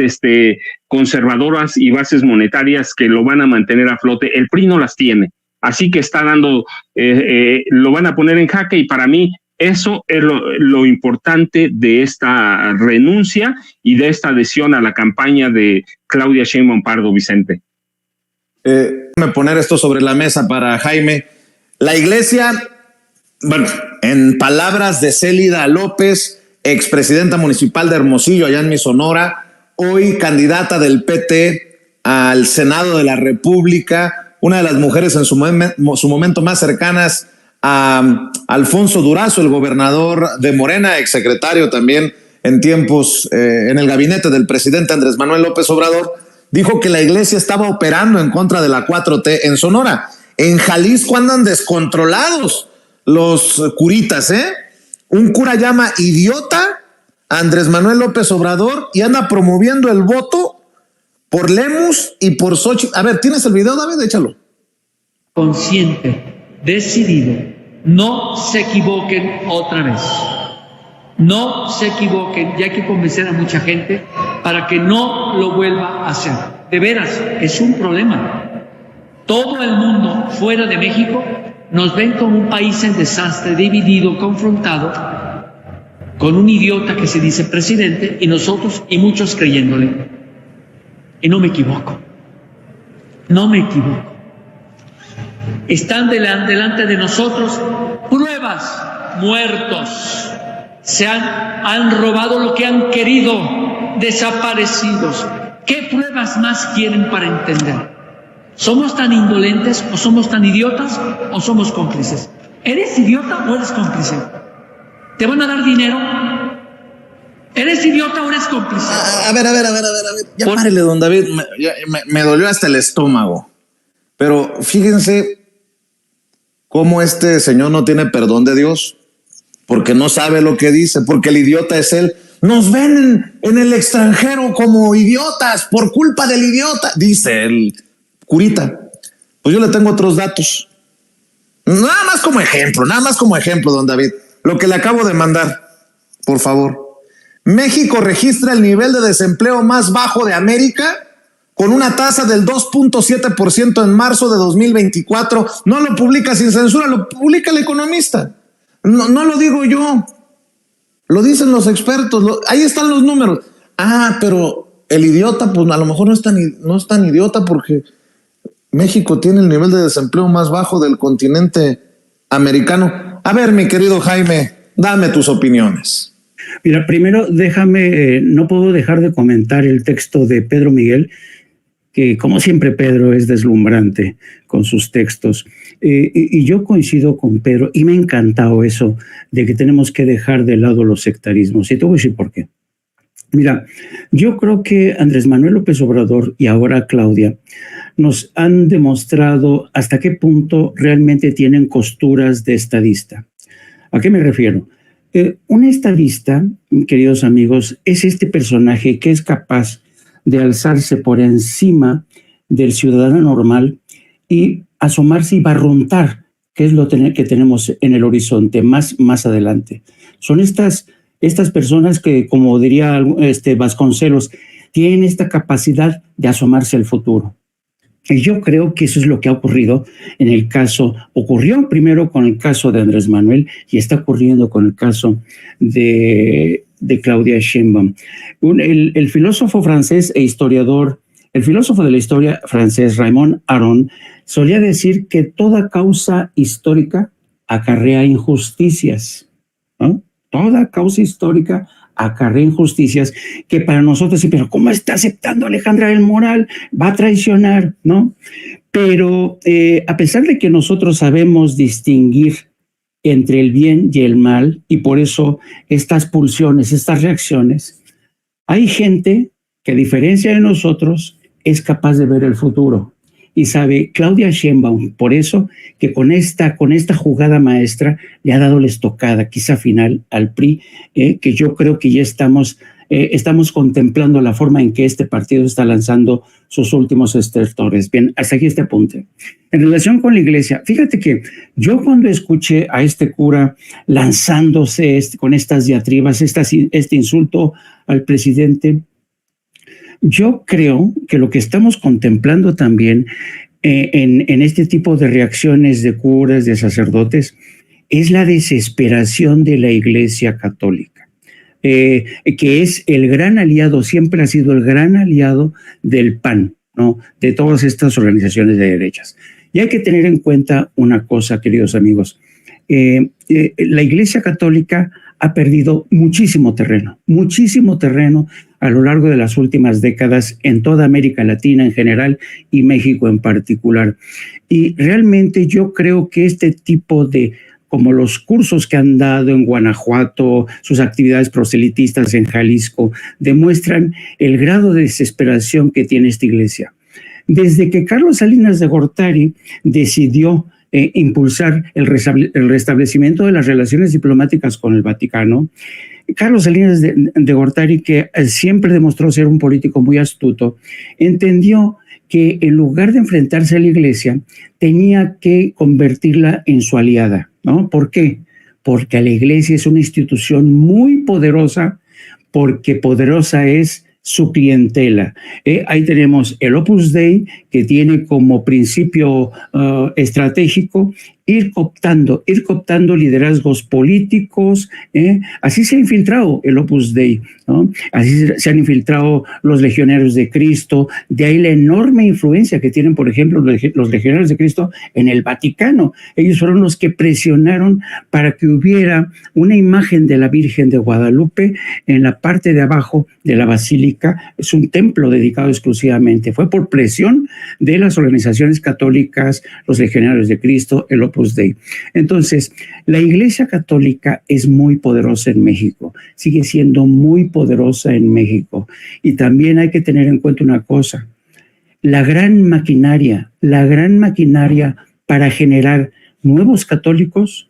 conservadoras y bases monetarias que lo van a mantener a flote. El PRI no las tiene, así que está dando, lo van a poner en jaque, y para mí eso es lo importante de esta renuncia y de esta adhesión a la campaña de Claudia Sheinbaum Pardo, Vicente. Déjame poner esto sobre la mesa para Jaime. La iglesia, bueno, en palabras de Célida López, expresidenta municipal de Hermosillo, allá en mi Sonora, hoy candidata del PT al Senado de la República, una de las mujeres en su momento más cercanas a Alfonso Durazo, el gobernador de Morena, exsecretario también en tiempos en el gabinete del presidente Andrés Manuel López Obrador, dijo que la iglesia estaba operando en contra de la 4T en Sonora. En Jalisco andan descontrolados los curitas, ¿eh? Un cura llama idiota a Andrés Manuel López Obrador y anda promoviendo el voto por Lemus y por Xochitl. A ver, ¿tienes el video, David? Échalo. Consciente, decidido, no se equivoquen otra vez. No se equivoquen, ya hay que convencer a mucha gente para que no lo vuelva a hacer. De veras, es un problema. Todo el mundo fuera de México nos ven como un país en desastre, dividido, confrontado, con un idiota que se dice presidente, y nosotros y muchos creyéndole. Y no me equivoco. No me equivoco. Están delante de nosotros pruebas, muertos. Se han robado lo que han querido, desaparecidos. ¿Qué pruebas más quieren para entender? ¿Somos tan indolentes o somos tan idiotas o somos cómplices? ¿Eres idiota o eres cómplice? ¿Te van a dar dinero? ¿Eres idiota o eres cómplice? A ver. Ya párele, don David. Me dolió hasta el estómago. Pero fíjense cómo este señor no tiene perdón de Dios, porque no sabe lo que dice, porque el idiota es él. Nos ven en el extranjero como idiotas por culpa del idiota, dice el curita. Pues yo le tengo otros datos. Nada más como ejemplo, don David. Lo que le acabo de mandar, por favor. México registra el nivel de desempleo más bajo de América con una tasa del 2.7% en marzo de 2024. No lo publica Sin Censura, lo publica El Economista. No lo digo yo, lo dicen los expertos, ahí están los números. Pero el idiota, pues a lo mejor no es tan idiota, porque México tiene el nivel de desempleo más bajo del continente americano. A ver, mi querido Jaime, dame tus opiniones. Mira, primero déjame, no puedo dejar de comentar el texto de Pedro Miguel, que como siempre Pedro es deslumbrante con sus textos. Y yo coincido con Pedro y me ha encantado eso de que tenemos que dejar de lado los sectarismos. Y te voy a decir por qué. Mira, yo creo que Andrés Manuel López Obrador y ahora Claudia nos han demostrado hasta qué punto realmente tienen costuras de estadista. ¿A qué me refiero? Un estadista, queridos amigos, es este personaje que es capaz de alzarse por encima del ciudadano normal y asomarse y barruntar, que es lo que tenemos en el horizonte más adelante. Son estas personas que, como diría Vasconcelos, tienen esta capacidad de asomarse al futuro. Y yo creo que eso es lo que ha ocurrido ocurrió primero con el caso de Andrés Manuel y está ocurriendo con el caso de Claudia Sheinbaum. El filósofo francés e historiador, el filósofo de la historia francés Raymond Aron, solía decir que toda causa histórica acarrea injusticias, ¿no? Toda causa histórica acarrea injusticias que para nosotros, pero ¿cómo está aceptando Alejandra del Moral? Va a traicionar, ¿no? Pero a pesar de que nosotros sabemos distinguir entre el bien y el mal, y por eso estas pulsiones, estas reacciones, hay gente que a diferencia de nosotros es capaz de ver el futuro. Y sabe, Claudia Sheinbaum, por eso que con esta jugada maestra le ha dado la estocada, quizá final, al PRI, que yo creo que ya estamos contemplando la forma en que este partido está lanzando sus últimos estertores. Bien, hasta aquí este apunte. En relación con la iglesia, fíjate que yo cuando escuché a este cura lanzándose con estas diatribas, este insulto al presidente, yo creo que lo que estamos contemplando también en este tipo de reacciones de curas, de sacerdotes, es la desesperación de la Iglesia Católica, que es el gran aliado, siempre ha sido el gran aliado del PAN, ¿no? De todas estas organizaciones de derechas. Y hay que tener en cuenta una cosa, queridos amigos. La Iglesia Católica ha perdido muchísimo terreno a lo largo de las últimas décadas en toda América Latina en general y México en particular. Y realmente yo creo que este tipo de, como los cursos que han dado en Guanajuato, sus actividades proselitistas en Jalisco, demuestran el grado de desesperación que tiene esta iglesia. Desde que Carlos Salinas de Gortari decidió impulsar el restablecimiento de las relaciones diplomáticas con el Vaticano, Carlos Salinas de Gortari, que siempre demostró ser un político muy astuto, entendió que en lugar de enfrentarse a la iglesia, tenía que convertirla en su aliada, ¿no? ¿Por qué? Porque la iglesia es una institución muy poderosa, porque poderosa es su clientela. Ahí tenemos el Opus Dei, que tiene como principio estratégico ir cooptando liderazgos políticos. Así se ha infiltrado el Opus Dei, ¿no? Así se han infiltrado los Legionarios de Cristo. De ahí la enorme influencia que tienen, por ejemplo, los Legionarios de Cristo en el Vaticano. Ellos fueron los que presionaron para que hubiera una imagen de la Virgen de Guadalupe en la parte de abajo de la basílica. Es un templo dedicado exclusivamente. Fue por presión de las organizaciones católicas, los Legionarios de Cristo, el Opus Dei. Entonces, la Iglesia Católica es muy poderosa en México, sigue siendo muy poderosa en México. Y también hay que tener en cuenta una cosa: la gran maquinaria para generar nuevos católicos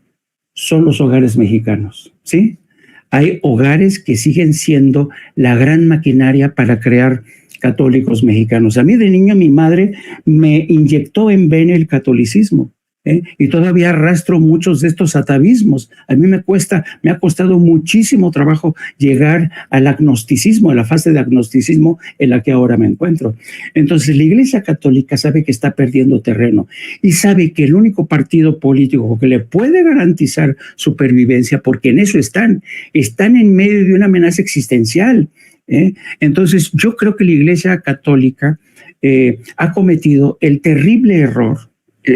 son los hogares mexicanos, ¿sí? Hay hogares que siguen siendo la gran maquinaria para crear católicos mexicanos. A mí de niño mi madre me inyectó en vena el catolicismo. Y todavía arrastro muchos de estos atavismos. A mí me ha costado muchísimo trabajo llegar al agnosticismo, a la fase de agnosticismo en la que ahora me encuentro. Entonces, la Iglesia Católica sabe que está perdiendo terreno y sabe que el único partido político que le puede garantizar supervivencia, porque en eso están en medio de una amenaza existencial. Entonces, yo creo que la Iglesia Católica ha cometido el terrible error,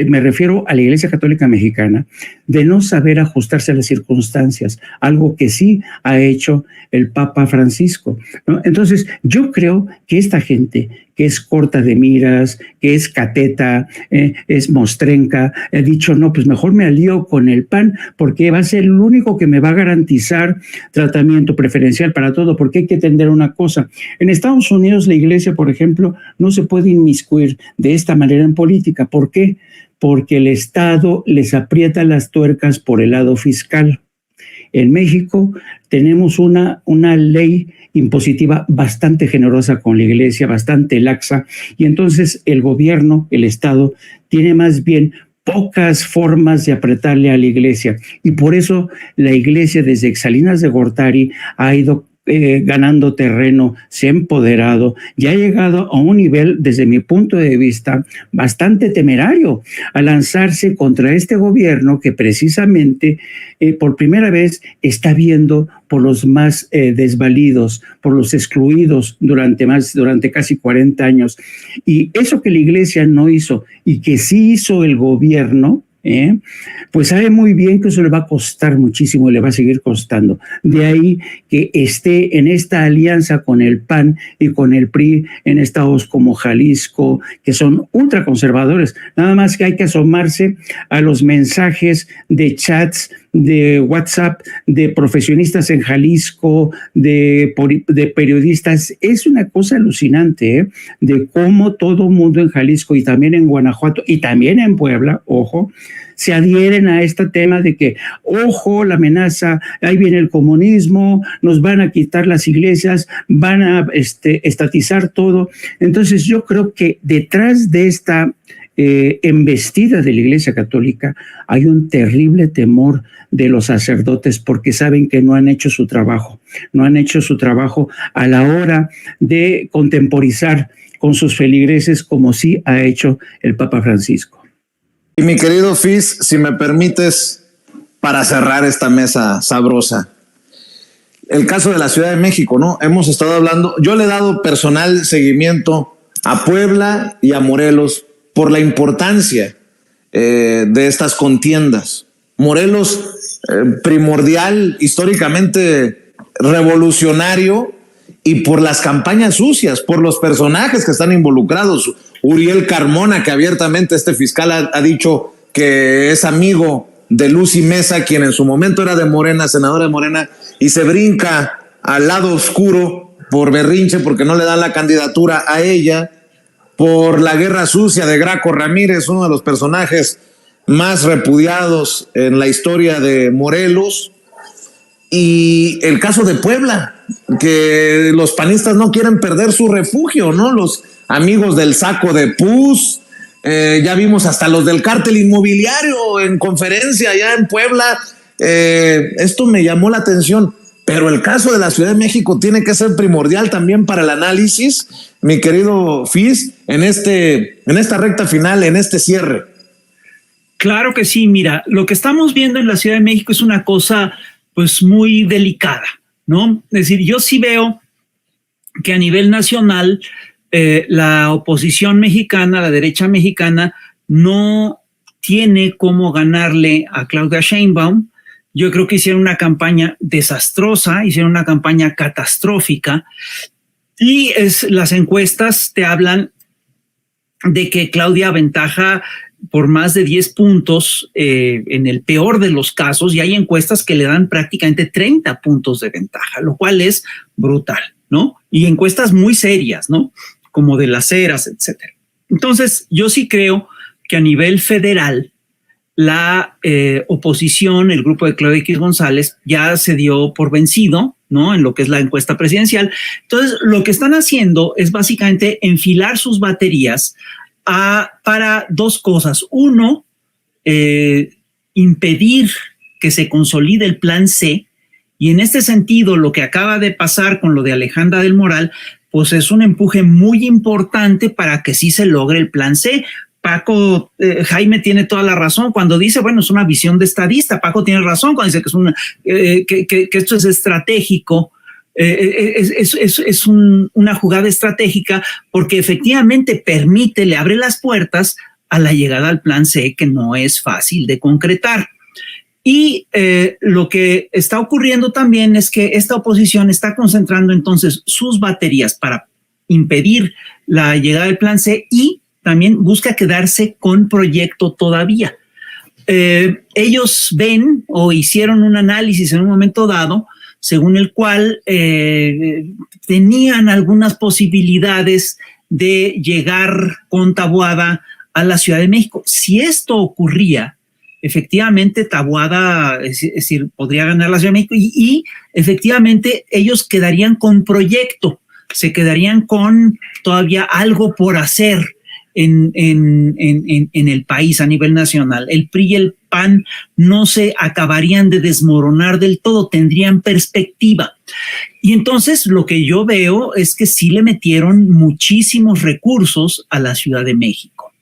me refiero a la Iglesia Católica Mexicana, de no saber ajustarse a las circunstancias, algo que sí ha hecho el Papa Francisco, ¿no? Entonces, yo creo que esta gente que es corta de miras, que es cateta, es mostrenca, ha dicho, no, pues mejor me alío con el PAN porque va a ser el único que me va a garantizar tratamiento preferencial para todo, porque hay que entender una cosa. En Estados Unidos, la Iglesia, por ejemplo, no se puede inmiscuir de esta manera en política. ¿Por qué? Porque el Estado les aprieta las tuercas por el lado fiscal. En México tenemos una ley impositiva bastante generosa con la Iglesia, bastante laxa, y entonces el gobierno, el Estado, tiene más bien pocas formas de apretarle a la Iglesia, y por eso la Iglesia desde Salinas de Gortari ha ido ganando terreno, se ha empoderado y ha llegado a un nivel, desde mi punto de vista, bastante temerario, a lanzarse contra este gobierno que precisamente por primera vez está viendo por los más desvalidos, por los excluidos durante casi 40 años. Y eso que la Iglesia no hizo y que sí hizo el gobierno, pues sabe muy bien que eso le va a costar muchísimo y le va a seguir costando. De ahí que esté en esta alianza con el PAN y con el PRI en estados como Jalisco, que son ultraconservadores. Nada más que hay que asomarse a los mensajes de chats de WhatsApp de profesionistas en Jalisco, de periodistas. Es una cosa alucinante, de cómo todo mundo en Jalisco y también en Guanajuato y también en Puebla, ojo, se adhieren a este tema de que, ojo, la amenaza, ahí viene el comunismo, nos van a quitar las iglesias, van a estatizar todo. Entonces yo creo que detrás de esta embestida de la Iglesia Católica hay un terrible temor de los sacerdotes, porque saben que no han hecho su trabajo a la hora de contemporizar con sus feligreses como sí ha hecho el Papa Francisco. Y mi querido Fis, si me permites, para cerrar esta mesa sabrosa, el caso de la Ciudad de México, ¿no? Hemos estado hablando, yo le he dado personal seguimiento a Puebla y a Morelos por la importancia de estas contiendas. Morelos, primordial, históricamente revolucionario, y por las campañas sucias, por los personajes que están involucrados. Uriel Carmona, que abiertamente este fiscal ha dicho que es amigo de Lucy Mesa, quien en su momento era de Morena, senadora de Morena, y se brinca al lado oscuro por berrinche, porque no le dan la candidatura a ella, por la guerra sucia de Graco Ramírez, uno de los personajes más repudiados en la historia de Morelos, y el caso de Puebla, que los panistas no quieren perder su refugio, ¿no? Los amigos del saco de pus, ya vimos hasta los del cártel inmobiliario en conferencia allá en Puebla. Esto me llamó la atención, pero el caso de la Ciudad de México tiene que ser primordial también para el análisis, mi querido Fis, en esta recta final, en este cierre. Claro que sí, mira, lo que estamos viendo en la Ciudad de México es una cosa pues muy delicada, ¿no? Es decir, yo sí veo que a nivel nacional la oposición mexicana, la derecha mexicana, no tiene cómo ganarle a Claudia Sheinbaum. Yo creo que hicieron una campaña desastrosa, hicieron una campaña catastrófica, y las encuestas te hablan de que Claudia aventaja por más de 10 puntos en el peor de los casos, y hay encuestas que le dan prácticamente 30 puntos de ventaja, lo cual es brutal, ¿no? Y encuestas muy serias, ¿no? Como de las Heras, etcétera. Entonces, yo sí creo que a nivel federal la oposición, el grupo de Claudia X González, ya se dio por vencido, ¿no? En lo que es la encuesta presidencial. Entonces, lo que están haciendo es básicamente enfilar sus baterías para dos cosas. Uno, impedir que se consolide el plan C, y en este sentido lo que acaba de pasar con lo de Alejandra del Moral, pues es un empuje muy importante para que sí se logre el plan C. Paco, Jaime tiene toda la razón cuando dice, bueno, es una visión de estadista. Paco tiene razón cuando dice que esto es estratégico, es una jugada estratégica, porque efectivamente le abre las puertas a la llegada al plan C, que no es fácil de concretar. Y lo que está ocurriendo también es que esta oposición está concentrando entonces sus baterías para impedir la llegada del plan C, y también busca quedarse con proyecto todavía. Ellos ven o hicieron un análisis en un momento dado según el cual tenían algunas posibilidades de llegar con Taboada a la Ciudad de México. Si esto ocurría, efectivamente Taboada, es decir, podría ganar la Ciudad de México y efectivamente ellos quedarían con proyecto, se quedarían con todavía algo por hacer en el país a nivel nacional. El PRI y el PAN no se acabarían de desmoronar del todo, tendrían perspectiva. Y entonces lo que yo veo es que sí le metieron muchísimos recursos a la Ciudad de México.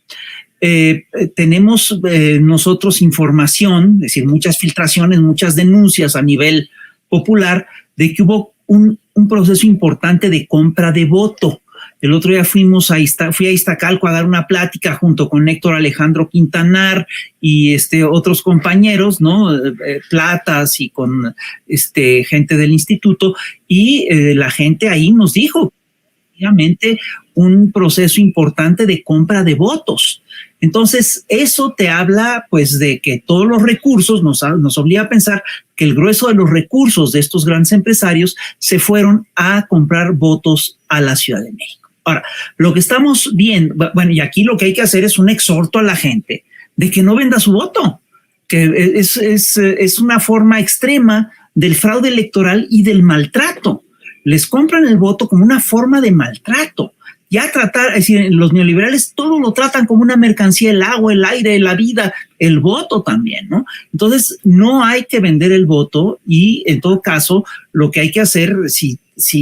Tenemos nosotros información, es decir, muchas filtraciones, muchas denuncias a nivel popular de que hubo un proceso importante de compra de voto. El otro día fui a Iztacalco a dar una plática junto con Héctor Alejandro Quintanar y otros compañeros, ¿no? Platas y con gente del instituto, y la gente ahí nos dijo obviamente un proceso importante de compra de votos. Entonces, eso te habla pues de que todos los recursos, nos obliga a pensar que el grueso de los recursos de estos grandes empresarios se fueron a comprar votos a la Ciudad de México. Ahora, lo que estamos viendo, bueno, y aquí lo que hay que hacer es un exhorto a la gente de que no venda su voto, que es una forma extrema del fraude electoral y del maltrato. Les compran el voto como una forma de maltrato. Ya es decir, los neoliberales todo lo tratan como una mercancía, el agua, el aire, la vida, el voto también, ¿no? Entonces, no hay que vender el voto, y en todo caso, lo que hay que hacer, si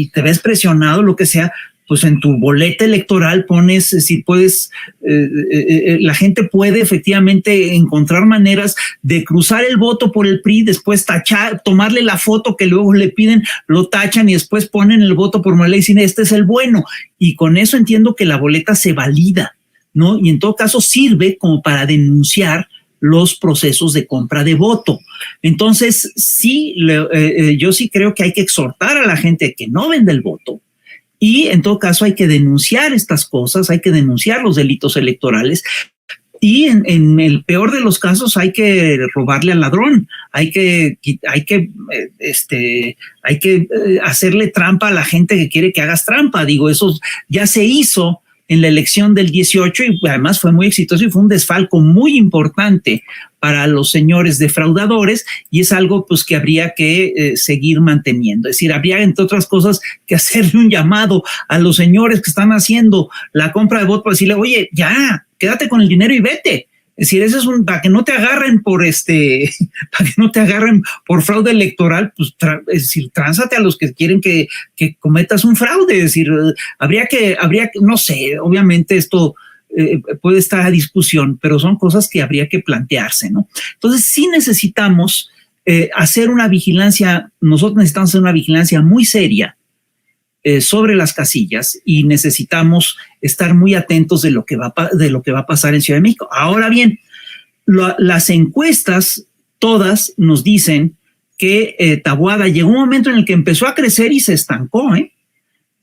te ves presionado, lo que sea, pues en tu boleta electoral pones, si puedes, la gente puede efectivamente encontrar maneras de cruzar el voto por el PRI, después tachar, tomarle la foto que luego le piden, lo tachan y después ponen el voto por Morena y dicen, este es el bueno. Y con eso entiendo que la boleta se valida, ¿no? Y en todo caso sirve como para denunciar los procesos de compra de voto. Entonces, sí, yo sí creo que hay que exhortar a la gente que no venda el voto. Y en todo caso hay que denunciar estas cosas, hay que denunciar los delitos electorales, y en el peor de los casos hay que robarle al ladrón, hay que hacerle trampa a la gente que quiere que hagas trampa. Digo, eso ya se hizo en la elección del 18 y además fue muy exitoso y fue un desfalco muy importante para los señores defraudadores, y es algo pues que habría que seguir manteniendo. Es decir, habría entre otras cosas que hacerle un llamado a los señores que están haciendo la compra de votos para decirle, oye, ya, quédate con el dinero y vete. Es decir, eso es para que no te agarren por para que no te agarren por fraude electoral, pues es decir, tránzate a los que quieren que cometas un fraude. Es decir, habría que, no sé, obviamente esto puede estar a discusión, pero son cosas que habría que plantearse, ¿no? Entonces sí necesitamos hacer una vigilancia, nosotros necesitamos hacer una vigilancia muy seria sobre las casillas, y necesitamos estar muy atentos de lo que va a pasar en Ciudad de México. Ahora bien, las encuestas todas nos dicen que Taboada llegó un momento en el que empezó a crecer y se estancó,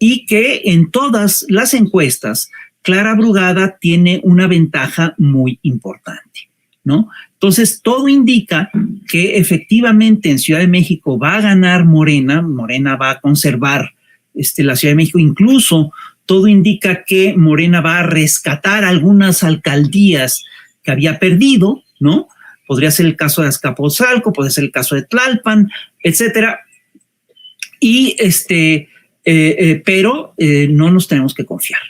y que en todas las encuestas Clara Brugada tiene una ventaja muy importante, ¿no? Entonces, todo indica que efectivamente en Ciudad de México va a ganar Morena va a conservar la Ciudad de México. Incluso todo indica que Morena va a rescatar algunas alcaldías que había perdido, ¿no? Podría ser el caso de Azcapotzalco, podría ser el caso de Tlalpan, etcétera. Y pero no nos tenemos que confiar.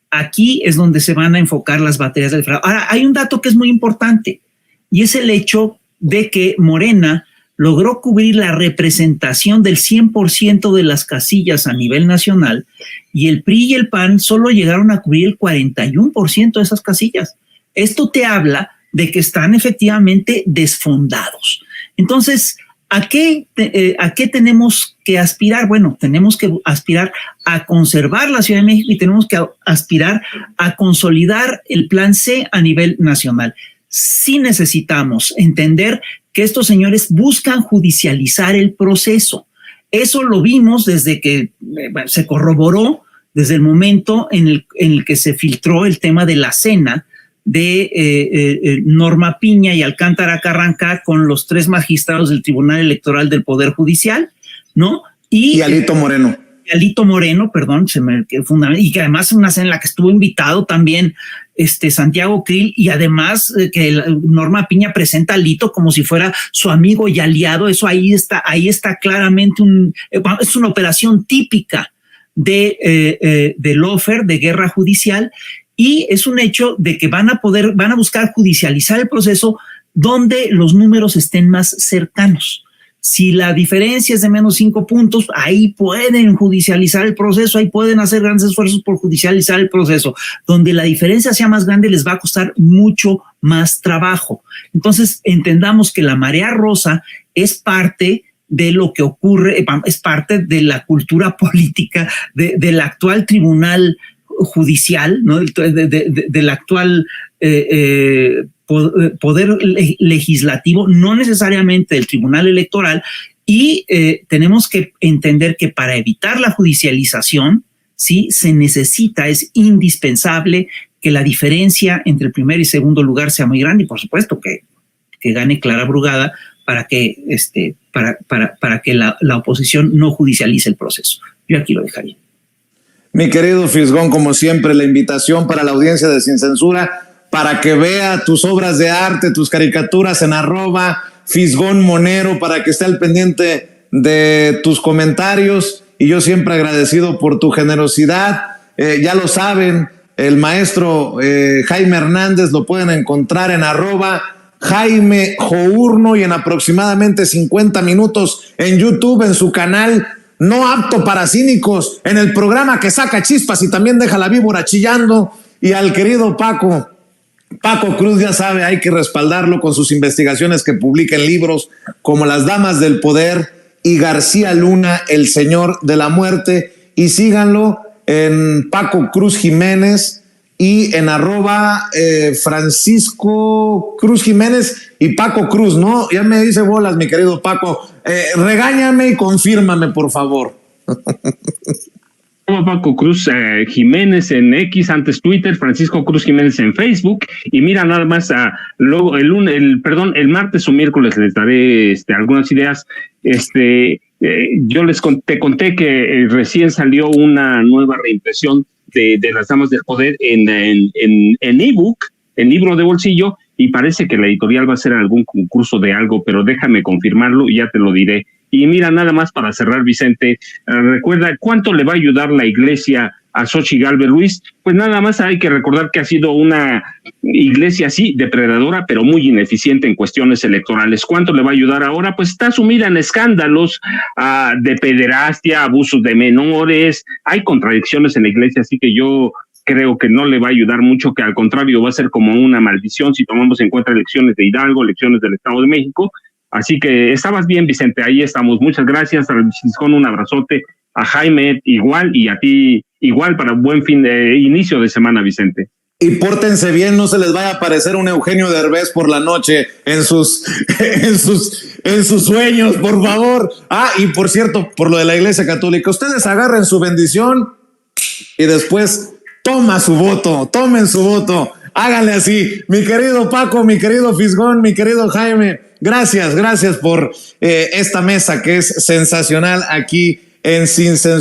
Aquí es donde se van a enfocar las baterías del fraude. Ahora, hay un dato que es muy importante y es el hecho de que Morena logró cubrir la representación del 100% de las casillas a nivel nacional y el PRI y el PAN solo llegaron a cubrir el 41% de esas casillas. Esto te habla de que están efectivamente desfondados. Entonces, ¿a qué tenemos que aspirar? Bueno, tenemos que aspirar a conservar la Ciudad de México y tenemos que aspirar a consolidar el plan C a nivel nacional. Sí necesitamos entender que estos señores buscan judicializar el proceso. Eso lo vimos desde que se corroboró, desde el momento en el que se filtró el tema de la cena de Norma Piña y Alcántara Carranca con los 3 magistrados del Tribunal Electoral del Poder Judicial, ¿no? Y Alito Moreno. Alito Moreno, perdón, y que además una cena en la que estuvo invitado también Santiago Krill, y además que Norma Piña presenta a Alito como si fuera su amigo y aliado. Eso ahí está claramente es una operación típica de lawfare, de guerra judicial, y es un hecho de que van a buscar judicializar el proceso donde los números estén más cercanos. Si la diferencia es de menos 5 puntos, ahí pueden judicializar el proceso, ahí pueden hacer grandes esfuerzos por judicializar el proceso. Donde la diferencia sea más grande, les va a costar mucho más trabajo. Entonces, entendamos que la marea rosa es parte de lo que ocurre, es parte de la cultura política del actual tribunal judicial, ¿no? Del actual poder legislativo, no necesariamente del Tribunal Electoral, y tenemos que entender que para evitar la judicialización, sí, se necesita, es indispensable que la diferencia entre el primer y segundo lugar sea muy grande, y por supuesto que gane Clara Brugada para que la oposición no judicialice el proceso. Yo aquí lo dejaría. Mi querido Fisgón, como siempre, la invitación para la audiencia de Sin Censura para que vea tus obras de arte, tus caricaturas en @Fisgón Monero, para que esté al pendiente de tus comentarios, y yo siempre agradecido por tu generosidad. Ya lo saben, el maestro Jaime Hernández lo pueden encontrar en @Jaime Journo y en aproximadamente 50 minutos en YouTube, en su canal No Apto para Cínicos, en el programa que saca chispas y también deja la víbora chillando. Y al querido Paco Cruz, ya sabe, hay que respaldarlo con sus investigaciones que publica en libros como Las Damas del Poder y García Luna, El Señor de la Muerte. Y síganlo en Paco Cruz Jiménez y en @Francisco Cruz Jiménez y Paco Cruz, ¿no? Ya me dice bolas, mi querido Paco. Regáñame y confírmame, por favor. Paco Cruz Jiménez en X, antes Twitter, Francisco Cruz Jiménez en Facebook, y mira, nada más luego el martes o miércoles les daré algunas ideas. Yo te conté que recién salió una nueva reimpresión de Las Damas del Poder en ebook, en libro de bolsillo, y parece que la editorial va a hacer algún concurso de algo, pero déjame confirmarlo y ya te lo diré. Y mira, nada más para cerrar, Vicente, recuerda cuánto le va a ayudar la iglesia a Xochitl Gálvez Ruiz. Pues nada más hay que recordar que ha sido una iglesia, sí, depredadora, pero muy ineficiente en cuestiones electorales. ¿Cuánto le va a ayudar ahora? Pues está sumida en escándalos de pederastia, abusos de menores. Hay contradicciones en la iglesia, así que yo creo que no le va a ayudar mucho, que al contrario va a ser como una maldición si tomamos en cuenta elecciones de Hidalgo, elecciones del Estado de México. Así que estabas bien, Vicente, ahí estamos. Muchas gracias, con un abrazote, a Jaime igual y a ti igual, para un buen inicio de semana, Vicente. Y pórtense bien, no se les vaya a aparecer un Eugenio Derbez por la noche en sus sueños, por favor. Y por cierto, por lo de la Iglesia Católica, ustedes agarren su bendición y después tomen su voto. Háganle así. Mi querido Paco, mi querido Fisgón, mi querido Jaime, gracias por esta mesa que es sensacional aquí en Sin Censura.